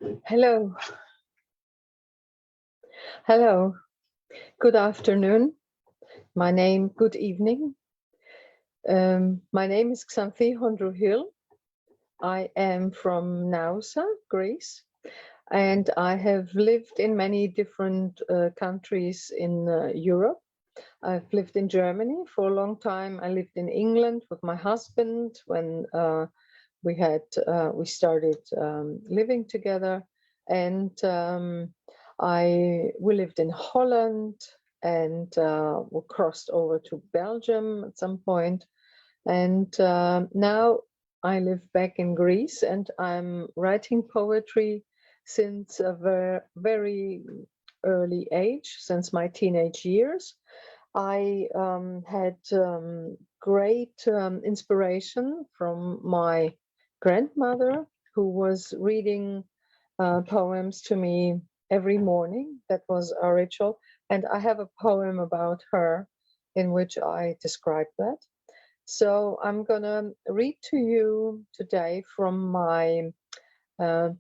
Hello. Hello. Good afternoon. Good evening. My name is Xanthi Hondru-Hill. I am from Nausa, Greece, and I have lived in many different countries in Europe. I've lived in Germany for a long time. I lived in England with my husband when we started living together, and we lived in Holland, and we crossed over to Belgium at some point, and now I live back in Greece, and I'm writing poetry since a very early age, since my teenage years. I had great inspiration from my grandmother, who was reading poems to me every morning. That was a ritual. And I have a poem about her in which I describe that. So I'm going to read to you today from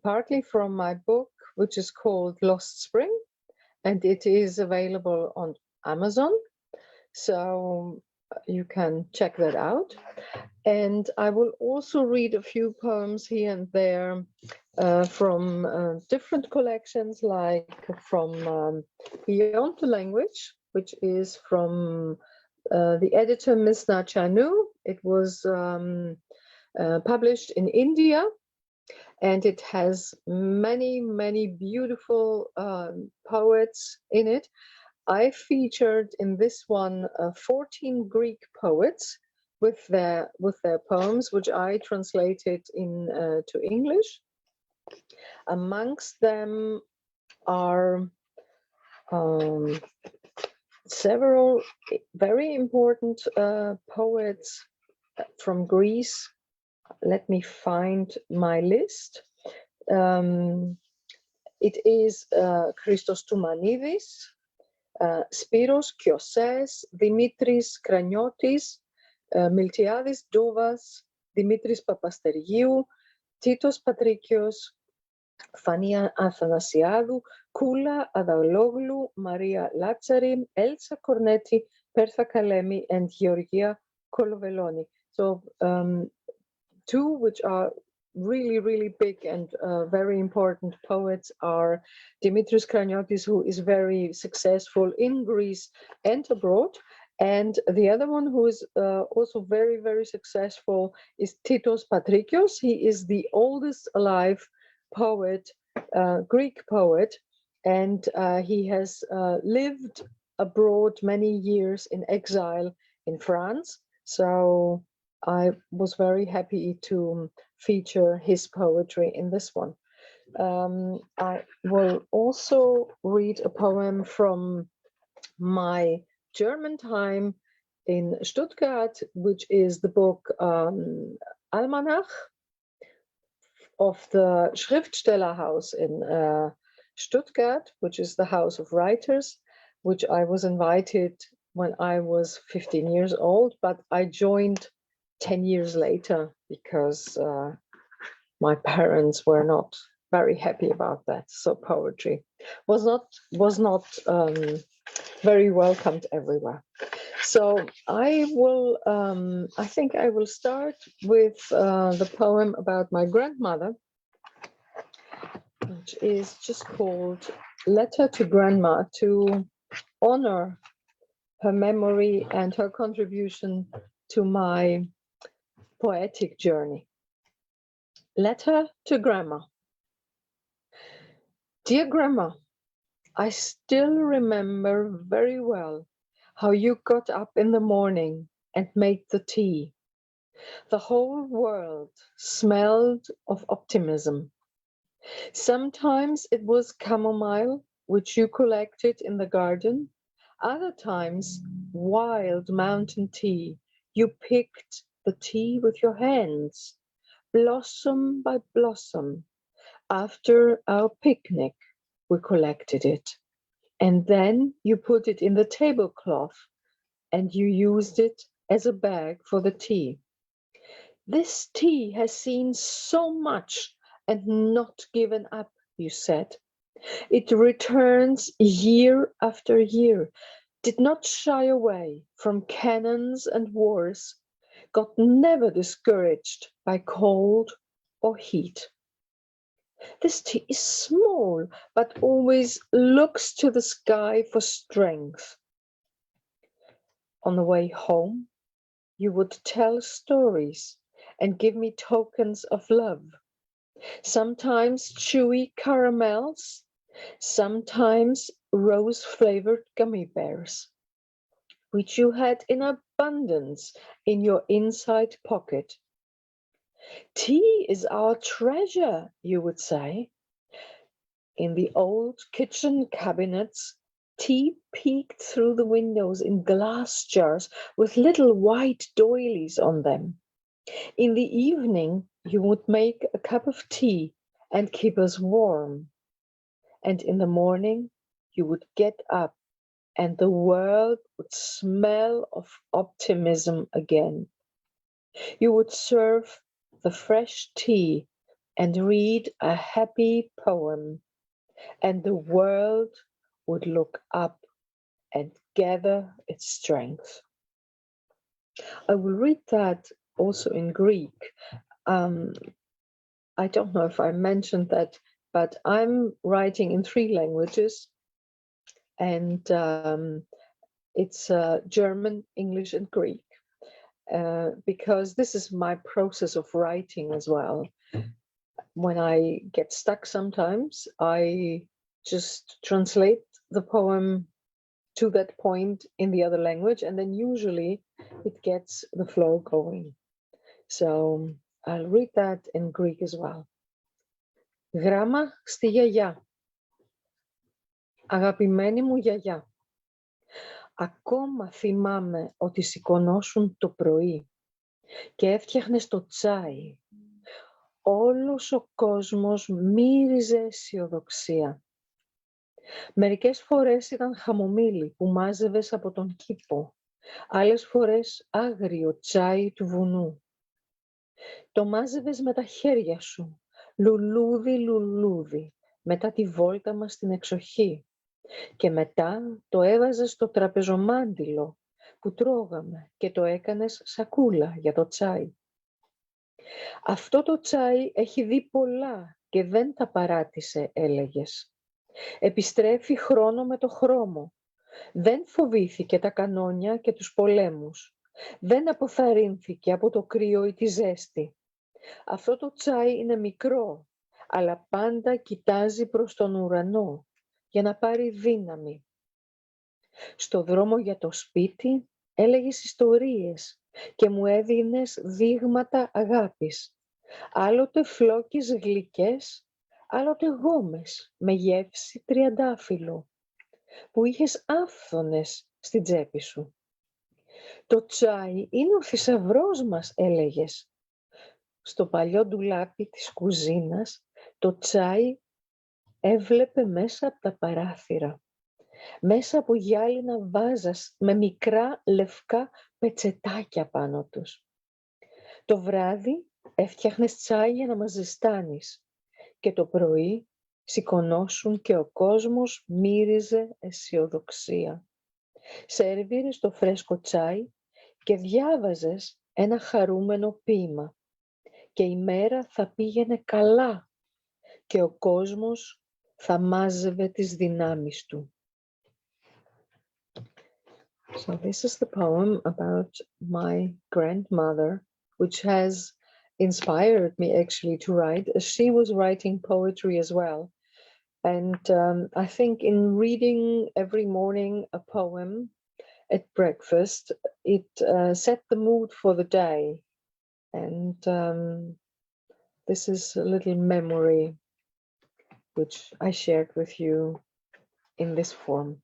partly from my book, which is called Lost Spring, and it is available on Amazon. So you can check that out. And I will also read a few poems here and there from different collections, like from Beyond the Language, which is from the editor Misna Chanu. It was published in India, and it has many beautiful poets in it. I featured in this one 14 Greek poets with their poems, which I translated to English. Amongst them are several very important poets from Greece. Let me find my list. It is Christos Toumanidis, Spiros Kyoses, Dimitris Kraniotis, Miltiadis Dovas, Dimitris Papastergiou, Titos Patrikios, Fania Athanasiadou, Kula Adaologlu, Maria Latsari, Elsa Cornetti, Pertha Kalemi, and Georgia Koloveloni. So two which are really big and very important poets are Dimitris Kraniotis, who is very successful in Greece and abroad, and the other one who is also very successful is Titos Patrikios. He is the oldest alive poet, Greek poet, and he has lived abroad many years in exile in France. So I was very happy to feature his poetry in this one. I will also read a poem from my German time in Stuttgart, which is the book Almanach of the Schriftstellerhaus in Stuttgart, which is the House of Writers, which I was invited when I was 15 years old, but I joined 10 years later because my parents were not very happy about that. So poetry was not very welcomed everywhere. So I think I will start with the poem about my grandmother, which is just called Letter to Grandma, to honor her memory and her contribution to my poetic journey. Letter to Grandma. Dear Grandma, I still remember very well how you got up in the morning and made the tea. The whole world smelled of optimism. Sometimes it was chamomile, which you collected in the garden. Other times, wild mountain tea. You picked the tea with your hands, blossom by blossom. After our picnic, we collected it. And then you put it in the tablecloth and you used it as a bag for the tea. This tea has seen so much and not given up you said. It returns year after year, did not shy away from cannons and wars, got never discouraged by cold or heat. This tea is small, but always looks to the sky for strength. On the way home, you would tell stories and give me tokens of love. Sometimes chewy caramels, sometimes rose-flavored gummy bears, which you had in abundance in your inside pocket. Tea is our treasure, you would say. In the old kitchen cabinets, tea peeked through the windows in glass jars with little white doilies on them. In the evening, you would make a cup of tea and keep us warm. And in the morning, you would get up and the world would smell of optimism again. You would serve the fresh tea and read a happy poem, and the world would look up and gather its strength. I will read that also in Greek. I don't know if I mentioned that, but I'm writing in 3 languages, and it's German, English, and Greek, because this is my process of writing as well. When I get stuck sometimes, I just translate the poem to that point in the other language, and then usually it gets the flow going. So I'll read that in Greek as well. Γράμμα στη γιαγιά. Αγαπημένη μου γιαγιά, ακόμα θυμάμαι ότι σηκωνόσουν το πρωί και έφτιαχνες το τσάι. Όλος ο κόσμος μύριζε αισιοδοξία. Μερικές φορές ήταν χαμομήλι που μάζευες από τον κήπο, άλλες φορές άγριο τσάι του βουνού. Το μάζευες με τα χέρια σου, λουλούδι λουλούδι, μετά τη βόλτα μας στην εξοχή, και μετά το έβαζες στο τραπεζομάντιλο που τρώγαμε και το έκανες σακούλα για το τσάι. Αυτό το τσάι έχει δει πολλά και δεν τα παράτησε, έλεγες. Επιστρέφει χρόνο με το χρώμο. Δεν φοβήθηκε τα κανόνια και τους πολέμους. Δεν αποθαρρύνθηκε από το κρύο ή τη ζέστη. Αυτό το τσάι είναι μικρό, αλλά πάντα κοιτάζει προς τον ουρανό για να πάρει δύναμη. Στο δρόμο για το σπίτι έλεγες ιστορίες και μου έδινες δείγματα αγάπης. Άλλοτε φλόκες γλυκές, άλλοτε γόμες με γεύση τριαντάφυλλο, που είχες άφθονες στην τσέπη σου. Το τσάι είναι ο θησαυρός μας, έλεγες. Στο παλιό ντουλάπι της κουζίνας, το τσάι έβλεπε μέσα από τα παράθυρα, μέσα από γυάλινα βάζας με μικρά λευκά πετσετάκια πάνω τους. Το βράδυ έφτιαχνες τσάι για να μας ζεστάνεις και το πρωί σηκωνόσουν και ο κόσμος μύριζε αισιοδοξία. Σέρβιρες το φρέσκο τσάι και διάβαζες ένα χαρούμενο ποίημα και η μέρα θα πήγαινε καλά και ο κόσμος θα μάζευε τις δυνάμεις του. So this is the poem about my grandmother, which has inspired me actually to write, as she was writing poetry as well. And I think in reading every morning a poem at breakfast, it set the mood for the day. And this is a little memory which I shared with you in this form.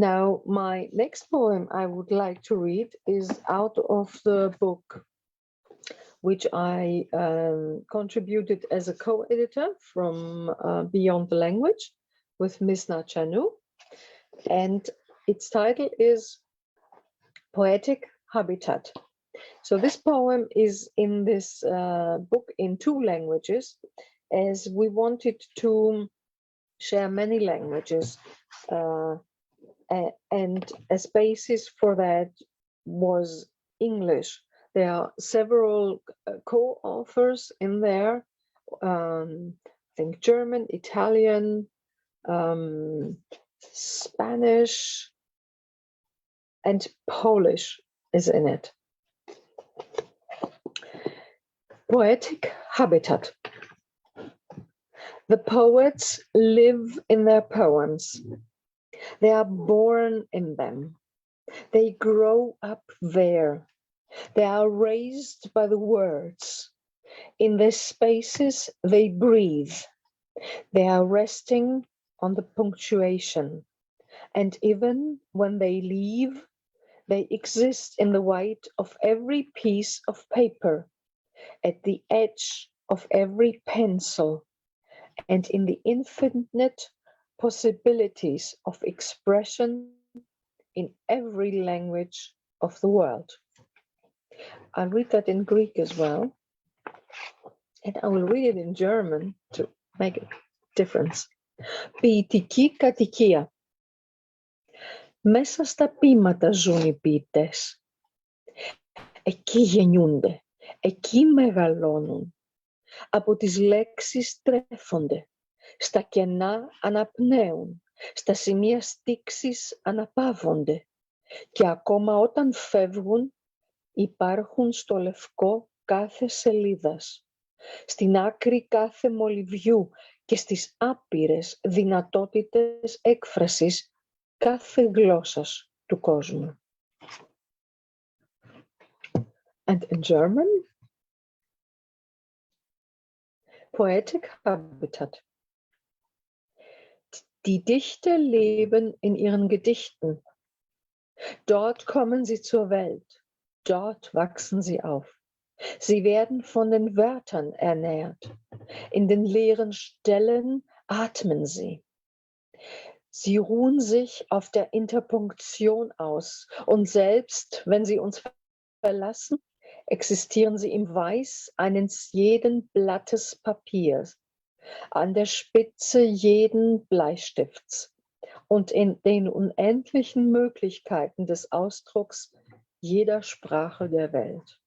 Now, my next poem I would like to read is out of the book which I contributed as a co-editor from Beyond the Language with Misna Chanu. And its title is Poetic Habitat. So this poem is in this book in 2 languages. as we wanted to share many languages, and as basis for that was English. There are several co-authors in there. I think German, Italian, Spanish, and Polish is in it. Poetic Habitat. The poets live in their poems. They are born in them. They grow up there. They are raised by the words. In their spaces, they breathe. They are resting on the punctuation. And even when they leave, they exist in the white of every piece of paper, at the edge of every pencil, and in the infinite possibilities of expression in every language of the world. I'll read that in Greek as well, and I will read it in German to make a difference. Ποιητική κατοικία. Μέσα στα ποίηματα ζουν οι ποιητές. Εκεί γεννιούνται, εκεί μεγαλώνουν. Από τις λέξεις τρέφονται, στα κενά αναπνέουν, στα σημεία στίξης αναπαύονται και ακόμα όταν φεύγουν υπάρχουν στο λευκό κάθε σελίδας, στην άκρη κάθε μολυβιού και στις άπειρες δυνατότητες έκφρασης κάθε γλώσσας του κόσμου. And in German, Poetic Habitat. Die Dichter leben in ihren Gedichten. Dort kommen sie zur Welt. Dort wachsen sie auf. Sie werden von den Wörtern ernährt. In den leeren Stellen atmen sie. Sie ruhen sich auf der Interpunktion aus. Und selbst wenn sie uns verlassen, existieren sie im Weiß eines jeden Blattes Papiers, an der Spitze jeden Bleistifts und in den unendlichen Möglichkeiten des Ausdrucks jeder Sprache der Welt.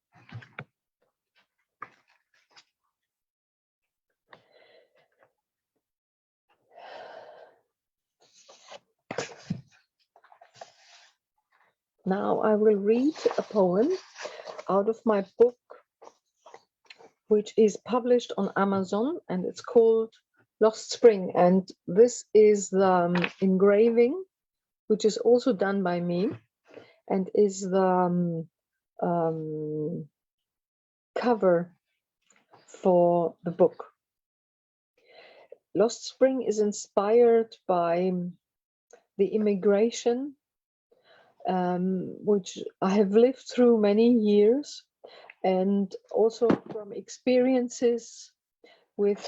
Now I will read a poem out of my book, which is published on Amazon, and it's called Lost Spring. And this is the engraving, which is also done by me, and is the cover for the book. Lost Spring is inspired by the immigration, which I have lived through many years, and also from experiences with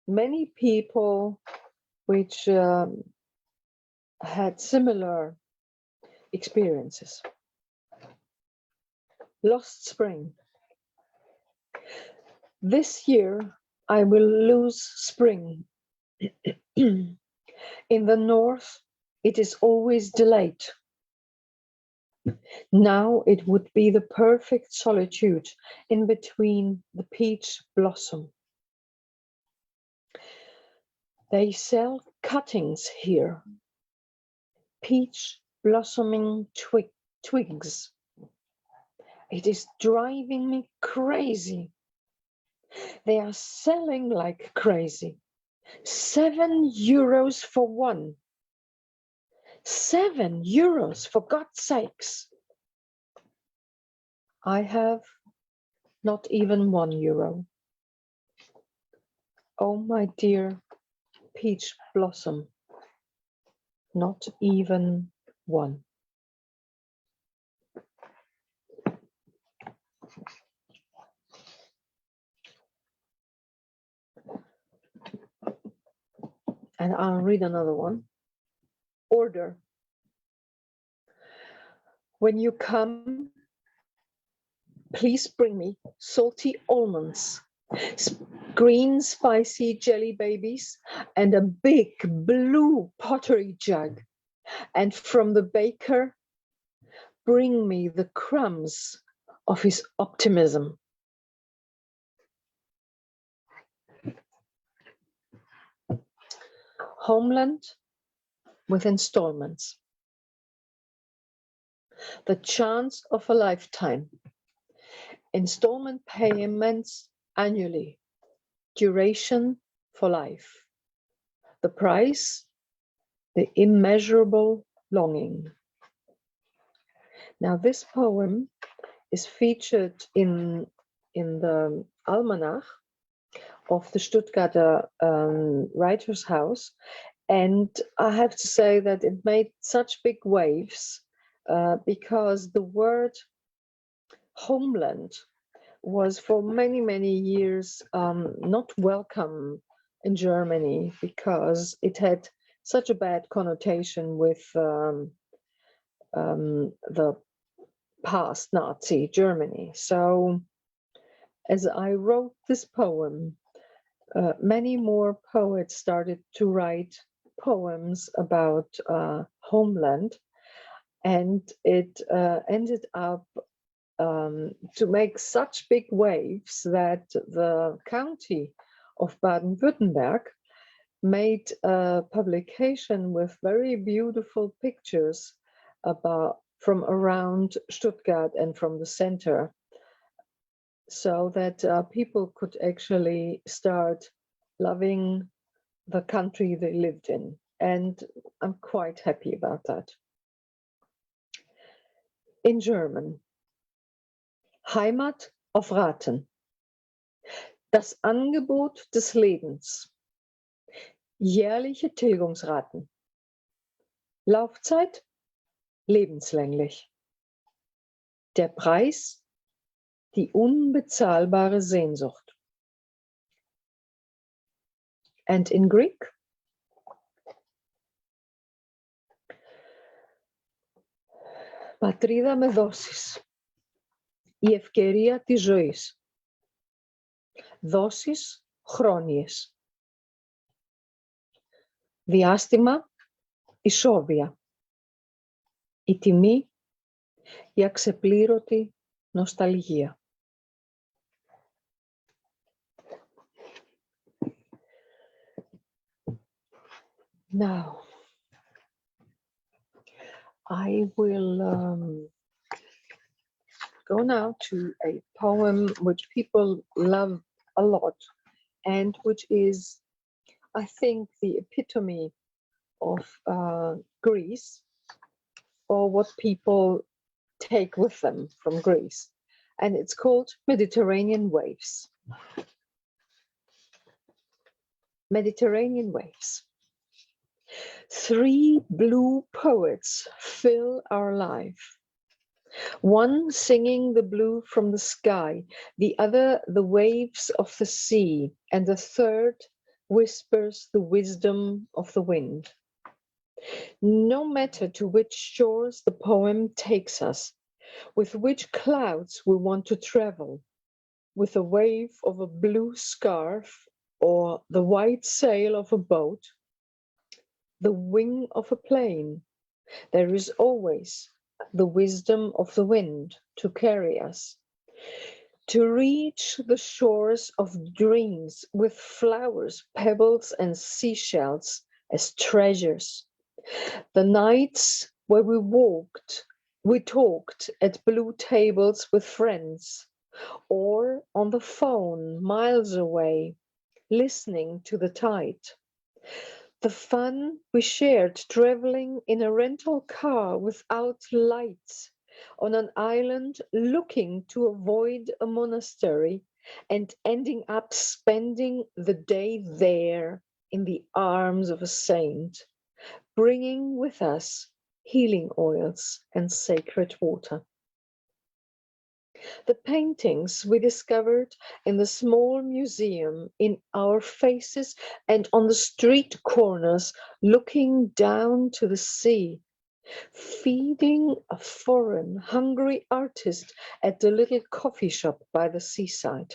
many people which had similar experiences. Lost Spring. This year I will lose spring. In the north it is always delayed. Now it would be the perfect solitude in between the peach blossom. They sell cuttings here, peach blossoming twigs. It is driving me crazy. They are selling like crazy. 7 euros for one. 7 euros, for God's sakes. I have not even 1 euro. Oh, my dear peach blossom, not even one. And I'll read another one. Order. When you come, please bring me salty almonds green spicy jelly babies, and a big blue pottery jug. And from the baker, bring me the crumbs of his optimism. Homeland with installments. The chance of a lifetime. Installment payments annually. Duration for life. The price, the immeasurable longing. Now this poem is featured in the almanac of the Stuttgarter Writers' House, and I have to say that it made such big waves because the word homeland was for many, many years not welcome in Germany because it had such a bad connotation with the past Nazi Germany. So as I wrote this poem, many more poets started to write poems about homeland, and it ended up to make such big waves that the county of Baden-Württemberg made a publication with very beautiful pictures from around Stuttgart and from the center, so that people could actually start loving the country they lived in. And I'm quite happy about that. In German. Heimat auf Raten. Das Angebot des Lebens. Jährliche Tilgungsraten. Laufzeit lebenslänglich. Der Preis die unbezahlbare Sehnsucht. And in Greek, πατρίδα με δώσεις, η ευκαιρία της ζωής, δώσεις χρόνιες, διάστημα ισόβια, η τιμή, η αξεπλήρωτη νοσταλγία. Now, I will go now to a poem which people love a lot and which is, I think, the epitome of Greece, or what people take with them from Greece. And it's called Mediterranean Waves. Mediterranean Waves. 3 blue poets fill our life. One singing the blue from the sky, the other the waves of the sea, and the third whispers the wisdom of the wind. No matter to which shores the poem takes us, with which clouds we want to travel, with a wave of a blue scarf or the white sail of a boat, the wing of a plane, there is always the wisdom of the wind to carry us, to reach the shores of dreams with flowers, pebbles, and seashells as treasures. The nights where we talked at blue tables with friends, or on the phone miles away, listening to the tide. The fun we shared traveling in a rental car without lights on an island, looking to avoid a monastery and ending up spending the day there in the arms of a saint, bringing with us healing oils and sacred water. The paintings we discovered in the small museum, in our faces and on the street corners, looking down to the sea, feeding a foreign, hungry artist at the little coffee shop by the seaside.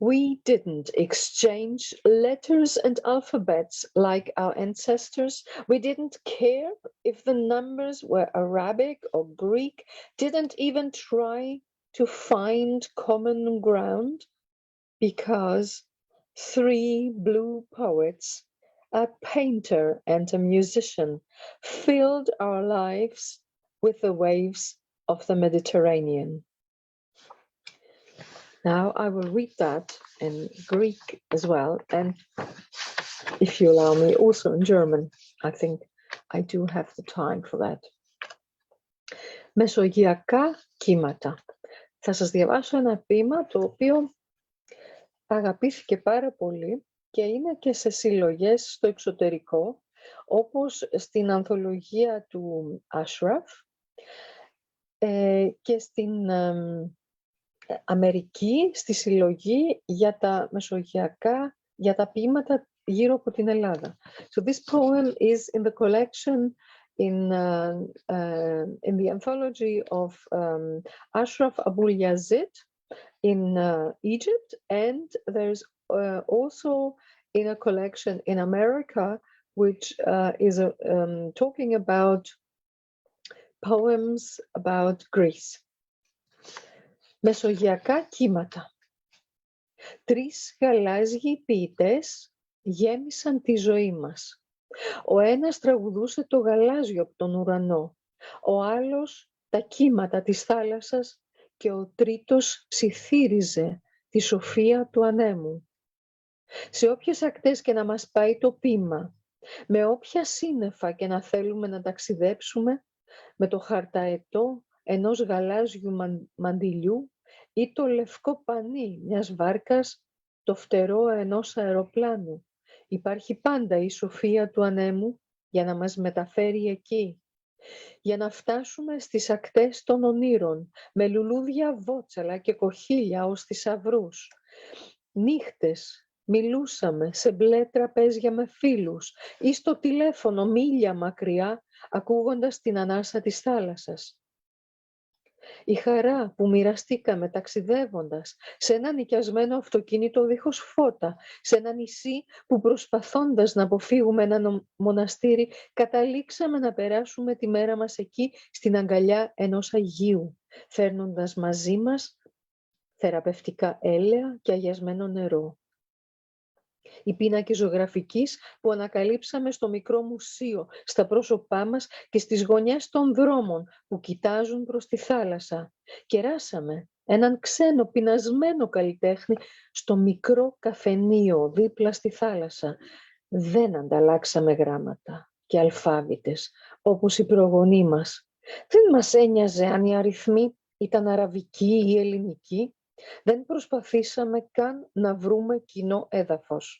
We didn't exchange letters and alphabets like our ancestors. We didn't care if the numbers were Arabic or Greek, didn't even try to find common ground, because three blue poets, a painter and a musician, filled our lives with the waves of the Mediterranean. Now I will read that in Greek as well, and if you allow me, also in German. I think I do have the time for that. Μεσογειακά κύματα. Θα σας διαβάσω ένα ποίημα το οποίο αγαπήθηκε πάρα πολύ και είναι και σε συλλογές στο εξωτερικό, όπως στην ανθολογία του Ashraf και στην Αμερική, στη συλλογή για τα μεσογειακά, για τα ποίηματα γύρω από την Ελλάδα. So this poem is in the collection in the anthology of Ashraf Abul Yazid in Egypt, and there's also in a collection in America, which is talking about poems about Greece. Μεσογειακά κύματα. Τρεις γαλάζιοι ποιητές γέμισαν τη ζωή μας. Ο ένας τραγουδούσε το γαλάζιο από τον ουρανό, ο άλλος τα κύματα της θάλασσας και ο τρίτος ψιθύριζε τη σοφία του ανέμου. Σε όποιες ακτές και να μας πάει το ποίημα, με όποια σύννεφα και να θέλουμε να ταξιδέψουμε, με το χαρταετό ενός γαλάζιου μαντιλιού ή το λευκό πανί μιας βάρκας, το φτερό ενός αεροπλάνου, υπάρχει πάντα η σοφία του ανέμου για να μας μεταφέρει εκεί, για να φτάσουμε στις ακτές των ονείρων, με λουλούδια βότσαλα και κοχύλια ως θησαυρούς. Νύχτες μιλούσαμε σε μπλε τραπέζια με φίλους ή στο τηλέφωνο μίλια μακριά, ακούγοντας την ανάσα της θάλασσας. Η χαρά που μοιραστήκαμε ταξιδεύοντας σε ένα νοικιασμένο αυτοκίνητο δίχως φώτα, σε ένα νησί που προσπαθώντας να αποφύγουμε ένα μοναστήρι, καταλήξαμε να περάσουμε τη μέρα μας εκεί στην αγκαλιά ενός Αγίου, φέρνοντας μαζί μας θεραπευτικά έλαια και αγιασμένο νερό. Οι πίνακες ζωγραφικής που ανακαλύψαμε στο μικρό μουσείο, στα πρόσωπά μας και στις γωνιές των δρόμων που κοιτάζουν προς τη θάλασσα. Κεράσαμε έναν ξένο πεινασμένο καλλιτέχνη στο μικρό καφενείο δίπλα στη θάλασσα. Δεν ανταλλάξαμε γράμματα και αλφάβητες όπως οι προγονείς μας. Δεν μας ένοιαζε αν οι αριθμοί ήταν αραβικοί ή ελληνικοί. Δεν προσπαθήσαμε καν να βρούμε κοινό έδαφος.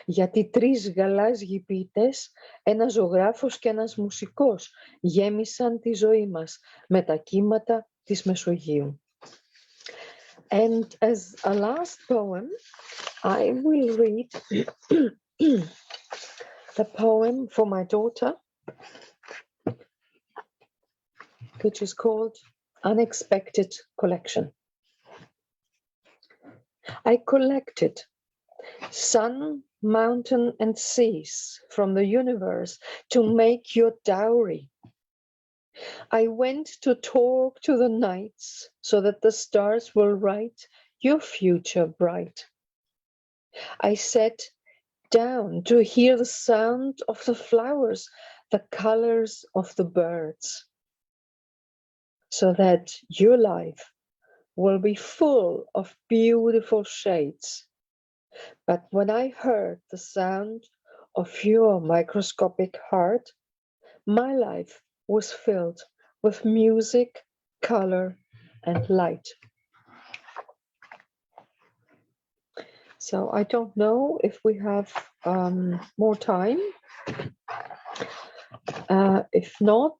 Γιατί τρεις γαλάζιοι ποιητές, ένας ζωγράφος και ένας μουσικός γέμισαν τη ζωή μας με τα κύματα της Μεσογείου. And as a last poem, I will read the poem for my daughter, which is called Unexpected Collection. I collected sun, mountain, and seas from the universe to make your dowry. I went to talk to the nights so that the stars will write your future bright. I sat down to hear the sound of the flowers, the colors of the birds, so that your life will be full of beautiful shades. But when I heard the sound of your microscopic heart, my life was filled with music, color, and light. So I don't know if we have more time. If not,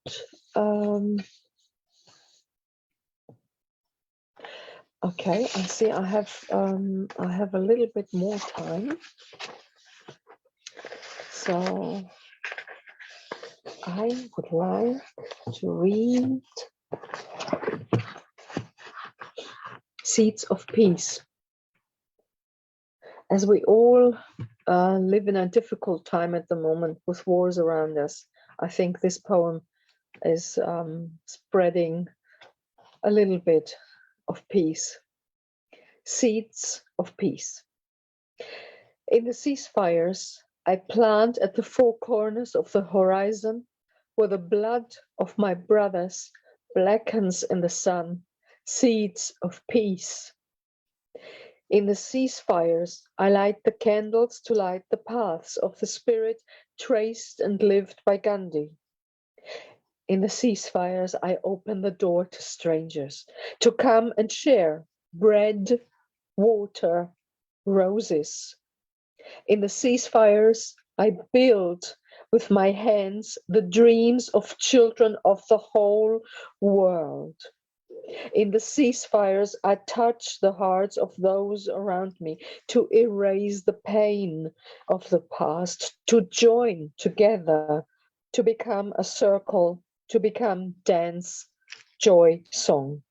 okay, I see I have a little bit more time. So I would like to read Seeds of Peace. As we all live in a difficult time at the moment with wars around us, I think this poem is spreading a little bit of peace. Seeds of peace. In the ceasefires, I plant at the four corners of the horizon, where the blood of my brothers blackens in the sun, seeds of peace. In the ceasefires, I light the candles to light the paths of the spirit traced and lived by Gandhi. In the ceasefires, I open the door to strangers to come and share bread, water, roses. In the ceasefires, I build with my hands the dreams of children of the whole world. In the ceasefires, I touch the hearts of those around me to erase the pain of the past, to join together, to become a circle, to become dance, joy, song.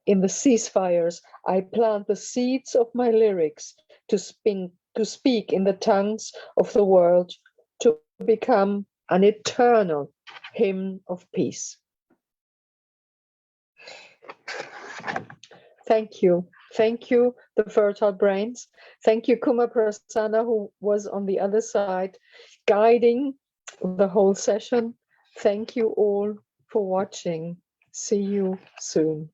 In the ceasefires, I plant the seeds of my lyrics to speak in the tongues of the world, to become an eternal hymn of peace. Thank you. Thank you, the fertile brains. Thank you, Kuma Prasanna, who was on the other side, guiding the whole session. Thank you all for watching. See you soon.